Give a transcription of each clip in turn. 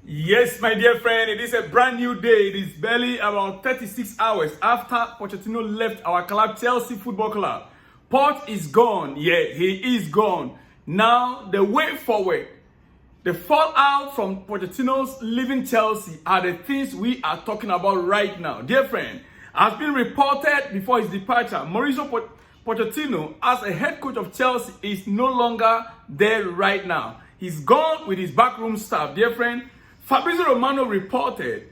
Yes, my dear friend, it is a brand new day. It is barely about 36 hours after Pochettino left our club, Chelsea Football Club. Poch is gone. Yeah, he is gone. Now, the way forward, the fallout from Pochettino's leaving Chelsea are the things we are talking about right now. Dear friend, as been reported before his departure, Mauricio Pochettino, as a head coach of Chelsea, is no longer there right now. He's gone with his backroom staff. Dear friend, Fabrizio Romano reported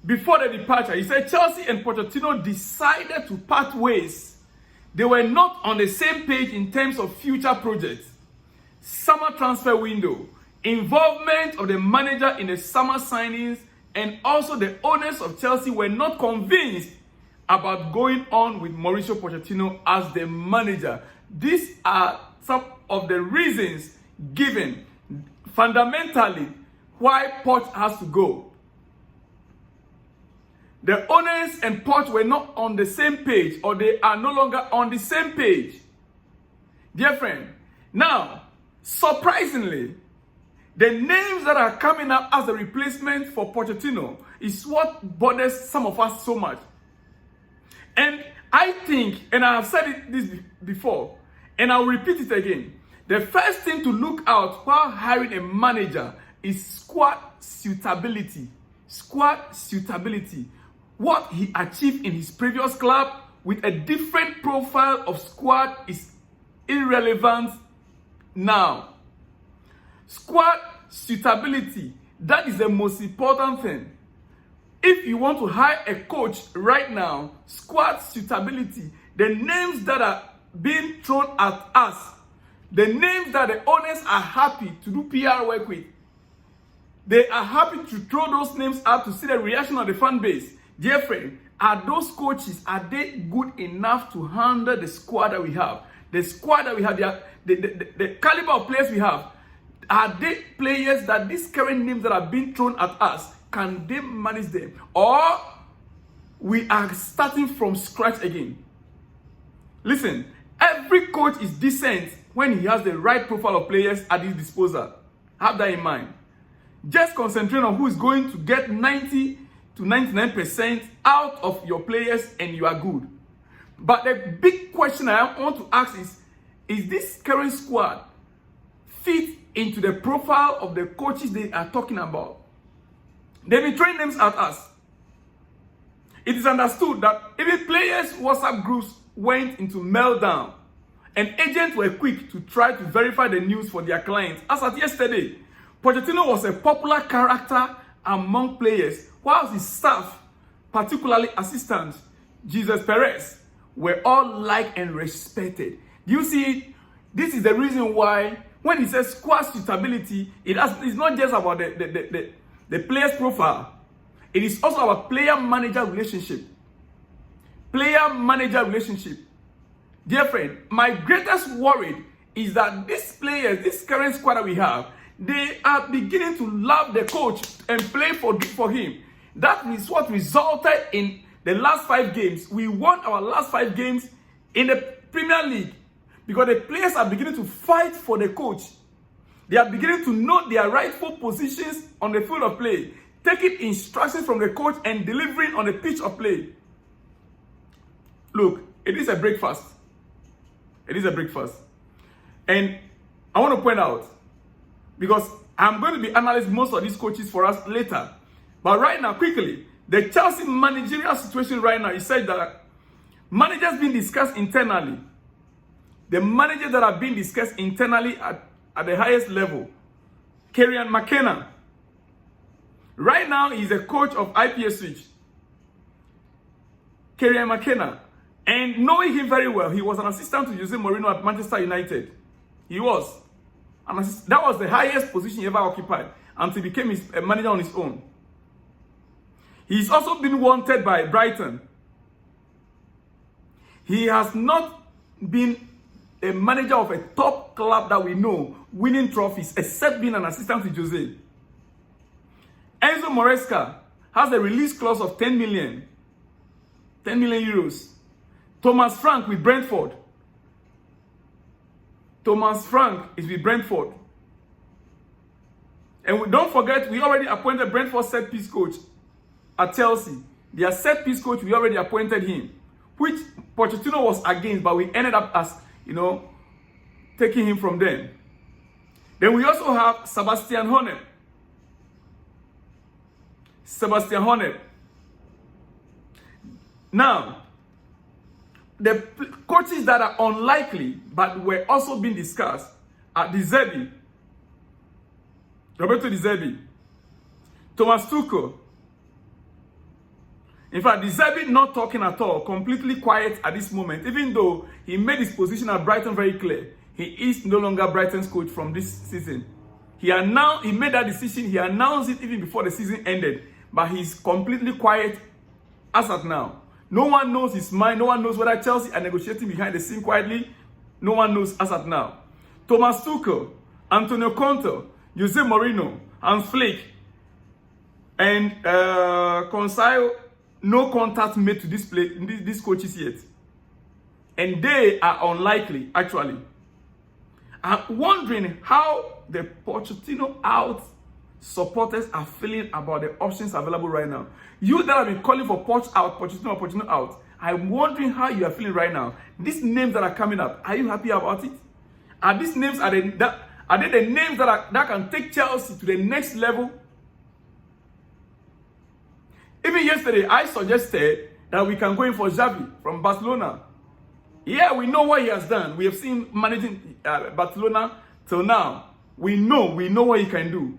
before the departure, he said Chelsea and Pochettino decided to part ways. They were not on the same page in terms of future projects, summer transfer window, involvement of the manager in the summer signings, and also the owners of Chelsea were not convinced about going on with Mauricio Pochettino as the manager. These are some of the reasons given fundamentally why Poch has to go. The owners and Poch were not on the same page, or they are no longer on the same page. Dear friend, now, surprisingly, the names that are coming up as a replacement for Pochettino is what bothers some of us so much. And I think, and I have said this before, and I'll repeat it again, the first thing to look out while hiring a manager is squad suitability. Squad suitability. What he achieved in his previous club with a different profile of squad is irrelevant now. Squad suitability, that is the most important thing. If you want to hire a coach right now, squad suitability, the names that are being thrown at us, the names that the owners are happy to do PR work with, they are happy to throw those names out to see the reaction of the fan base. Dear friend, are those coaches, are they good enough to handle the squad that we have? The squad that we have, the caliber of players we have, are they players that these current names that are being thrown at us, can they manage them? Or we are starting from scratch again? Listen, every coach is decent when he has the right profile of players at his disposal. Have that in mind. Just concentrate on who is going to get 90 to 99% out of your players and you are good. But the big question I want to ask is this current squad fit into the profile of the coaches they are talking about? They've been throwing names at us. It is understood that even players' WhatsApp groups went into meltdown, and agents were quick to try to verify the news for their clients. As at yesterday, Pochettino was a popular character among players, whilst his staff, particularly assistants, Jesus Perez, were all liked and respected. Do you see? This is the reason why when he says squad suitability, it's not just about the player's profile. It is also about player-manager relationship. Player-manager relationship. Dear friend, my greatest worry is that these players, this current squad that we have, they are beginning to love the coach and play for him. That is what resulted in the last 5 games. We won our last 5 games in the Premier League because the players are beginning to fight for the coach. They are beginning to know their rightful positions on the field of play, taking instructions from the coach and delivering on the pitch of play. Look, it is a breakfast. It is a breakfast. And I want to point out, because I'm going to be analyzing most of these coaches for us later. But right now, quickly, the Chelsea managerial situation right now is said that managers being discussed internally. The managers that are being discussed internally at the highest level. Kieran McKenna. Right now, he's a coach of IPSwich. Kieran McKenna. And knowing him very well, he was an assistant to Jose Mourinho at Manchester United. He was. That was the highest position he ever occupied until he became a manager on his own. He's also been wanted by Brighton. He has not been a manager of a top club that we know, winning trophies, except being an assistant to Jose. Enzo Maresca has a release clause of 10 million euros. Thomas Frank with Brentford. Thomas Frank is with Brentford. And don't forget, we already appointed Brentford set piece coach at Chelsea. Their set piece coach, we already appointed him, which Pochettino was against, but we ended up as, taking him from them. Then we also have Sebastian Horner. Now, the coaches that are unlikely but were also being discussed are Roberto De Zerbi, Thomas Tuchel. In fact, De Zerbi not talking at all, completely quiet at this moment, even though he made his position at Brighton very clear. He is no longer Brighton's coach from this season. He made that decision, he announced it even before the season ended, but he's completely quiet as of now. No one knows his mind, no one knows whether Chelsea are negotiating behind the scene quietly. No one knows as of now. Thomas Tuchel, Antonio Conte, Jose Mourinho, and Flick, and Conseil, no contact made to these coaches yet. And they are unlikely, actually. I'm wondering how the Pochettino out supporters are feeling about the options available right now. You that have been calling for Pochettino out, I'm wondering how you are feeling right now. These names that are coming up, are you happy about it? Are these names, are they the names that can take Chelsea to the next level? Even yesterday, I suggested that we can go in for Xavi from Barcelona. Yeah, we know what he has done. We have seen managing Barcelona till now. We know what he can do.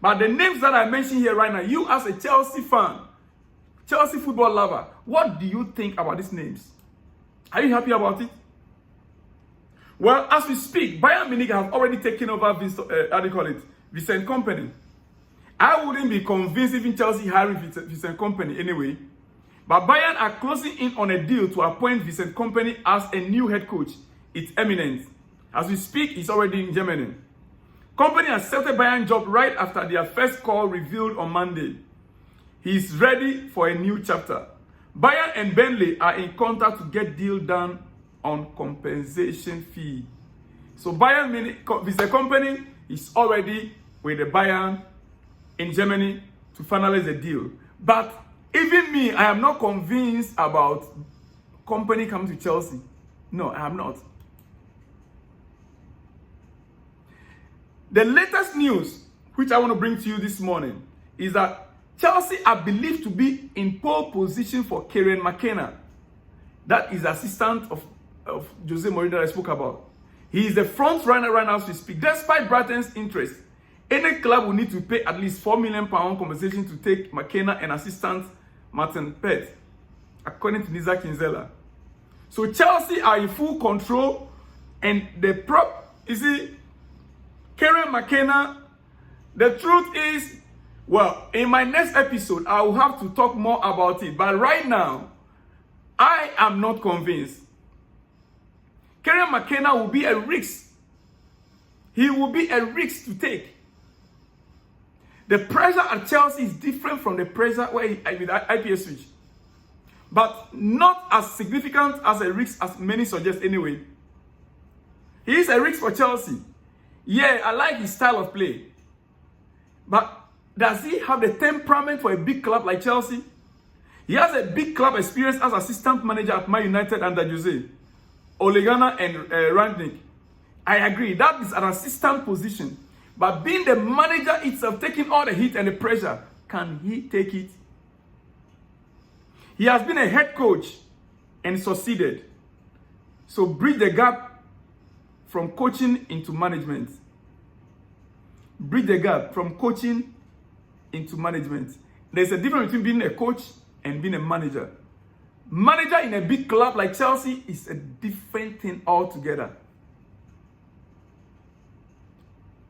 But the names that I mentioned here right now, you as a Chelsea fan, Chelsea football lover, what do you think about these names? Are you happy about it? Well, as we speak, Bayern Munich have already taken over Vincent Kompany. I wouldn't be convinced even Chelsea hiring Vincent Kompany anyway. But Bayern are closing in on a deal to appoint Vincent Kompany as a new head coach. It's imminent. As we speak, he's already in Germany. Kompany accepted Bayern job right after their first call revealed on Monday. He's ready for a new chapter. Bayern and Burnley are in contact to get deal done on compensation fee. So Vincent Kompany is already with the Bayern in Germany to finalize the deal. But even me, I am not convinced about Kompany coming to Chelsea. No, I am not. The latest news, which I want to bring to you this morning, is that Chelsea are believed to be in pole position for Kieran McKenna. That is the assistant of Jose Mourinho that I spoke about. He is the front runner right now as we speak. Despite Brighton's interest, any club will need to pay at least £4 million compensation to take McKenna and assistant Martin Pett, according to Nisa Kinzela. So Chelsea are in full control, and Kieran McKenna, the truth is, well, in my next episode, I will have to talk more about it. But right now, I am not convinced. Kieran McKenna will be a risk. He will be a risk to take. The pressure at Chelsea is different from the pressure with IPS switch. But not as significant as a risk as many suggest anyway. He is a risk for Chelsea. Yeah, I like his style of play. But does he have the temperament for a big club like Chelsea? He has a big club experience as assistant manager at Man United under Jose, Ole Gunnar and Rangnick. I agree, that is an assistant position. But being the manager itself, taking all the heat and the pressure, can he take it? He has been a head coach and succeeded. So bridge the gap from coaching into management. Bridge the gap from coaching into management. There's a difference between being a coach and being a manager. Manager in a big club like Chelsea is a different thing altogether.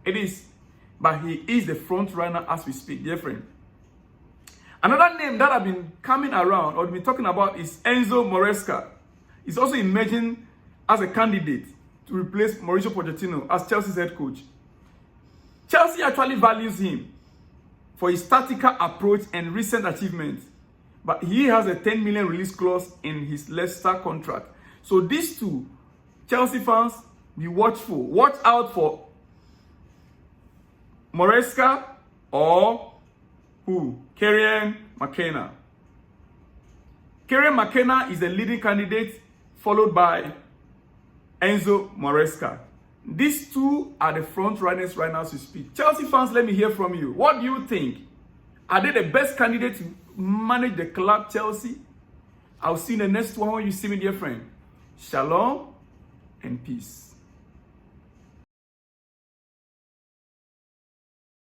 It is. But he is the front runner as we speak, dear friend. Another name that I've been coming around or been talking about is Enzo Maresca. He's also emerging as a candidate to replace Mauricio Pochettino as Chelsea's head coach. Chelsea actually values him for his tactical approach and recent achievements. But he has a 10 million release clause in his Leicester contract. So these two, Chelsea fans, be watchful. Watch out for Maresca or who? Kieran, McKenna. Kieran McKenna is the leading candidate, followed by Enzo, Maresca. These two are the front runners right now to speak. Chelsea fans, let me hear from you. What do you think? Are they the best candidate to manage the club, Chelsea? I'll see you in the next one when you see me, dear friend. Shalom and peace.